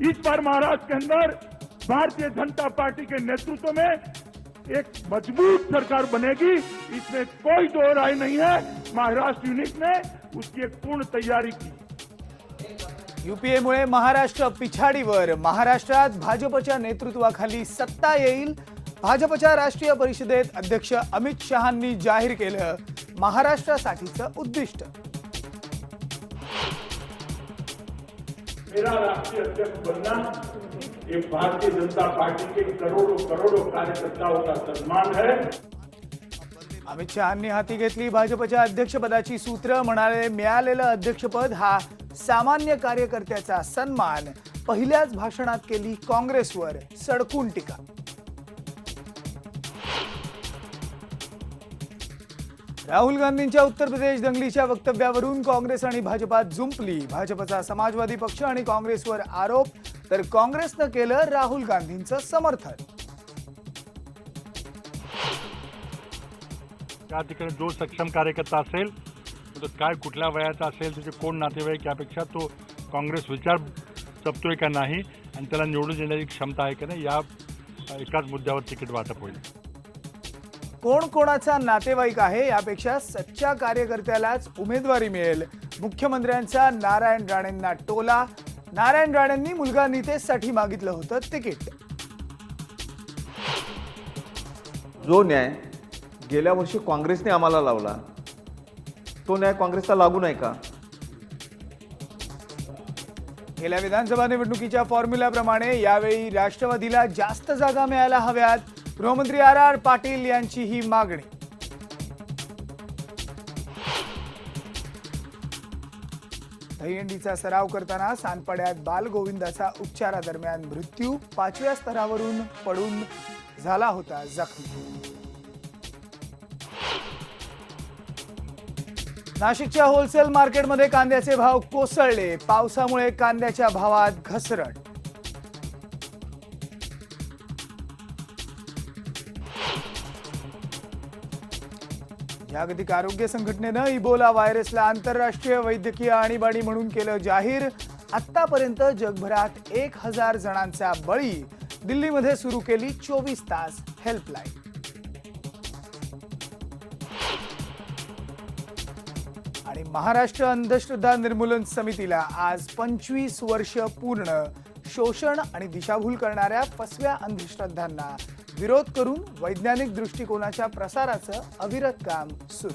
इस बार महाराष्ट्र के अंदर भारतीय जनता पार्टी के नेतृत्व में एक मजबूत सरकार बनेगी, इसमें कोई दो राय नहीं है। महाराष्ट्र यूनिट ने उसकी एक पूर्ण तैयारी की। युपीएमुळे महाराष्ट्र पिछाडीवर, महाराष्ट्रात भाजपच्या नेतृत्वाखाली सत्ता येईल। भाजपच्या राष्ट्रीय परिषदेत अध्यक्ष अमित शहांनी जाहीर केलं महाराष्ट्रासाठीचं उद्दिष्ट। मेरा राष्ट्रीय अध्यक्ष बनना ये भारतीय जनता पार्टी के करोड़ों करोड़ों कार्यकर्ताओं का सम्मान है। अमित शहांनी हाती घेतली भाजपच्या अध्यक्षपदाची सूत्र, म्हणाले मिळालेलं अध्यक्षपद हा सामान्य कार्यकर्त्याचा सन्मान। पहिल्याच भाषणात केली काँग्रेसवर सडकून टीका। राहुल गांधींच्या उत्तर प्रदेश दंगलीच्या वक्तव्यावरून काँग्रेस आणि भाजपात जुंपली। भाजपचा समाजवादी पक्ष आणि काँग्रेसवर आरोप, तर काँग्रेसनं केलं राहुल गांधींचं समर्थन। त्या ठिकाणी जो सक्षम कार्यकर्ता असेल, तो काय कुठल्या वयाचा असेल, त्याचे कोण नातेवाईक यापेक्षा तो काँग्रेस विचार जपतोय का नाही आणि त्याला निवडून येण्याची क्षमता आहे का नाही, या एकाच मुद्द्यावर तिकीट वाटप होईल। कोण कोणाचा नातेवाईक आहे यापेक्षा सच्चा कार्यकर्त्यालाच उमेदवारी मिळेल। मुख्यमंत्र्यांचा नारायण राणेंना टोला। नारायण राणेंनी मुलगा नितेशसाठी मागितलं होतं तिकीट। जो न्याय गेल्या वर्षी काँग्रेसने आम्हाला लावला, तो न्याय काँग्रेसला लागू नाही का? गेल्या विधानसभा निवडणुकीच्या फॉर्म्युल्याप्रमाणे यावेळी राष्ट्रवादीला जास्त जागा मिळायला हव्यात। गृहमंत्री आर पाटील यांची ही मागणी। दहीहंडीचा सराव करताना सांदपाड्यात बालगोविंदाचा उपचारादरम्यान मृत्यू। 5व्या स्तरावरून पडून झाला होता जखमी। नाशिकच्या होलसेल मार्केटमध्ये कांद्याचे भाव कोसळले। पावसामुळे कांद्याच्या भावात घसरण। जागतिक आरोग्य संघटनेनं इबोला व्हायरसला आंतरराष्ट्रीय वैद्यकीय आणीबाणी म्हणून केलं जाहीर। आतापर्यंत जगभरात 1000 जणांचा बळी। दिल्लीमध्ये सुरू केली 24 तास हेल्पलाईन। आणि महाराष्ट्र अंधश्रद्धा निर्मूलन समितीला आज 25 वर्ष पूर्ण। शोषण आणि दिशाभूल करणाऱ्या फसव्या अंधश्रद्धांना विरोध करून वैज्ञानिक दृष्टिकोनाच्या प्रसाराचं अविरत काम सुरू।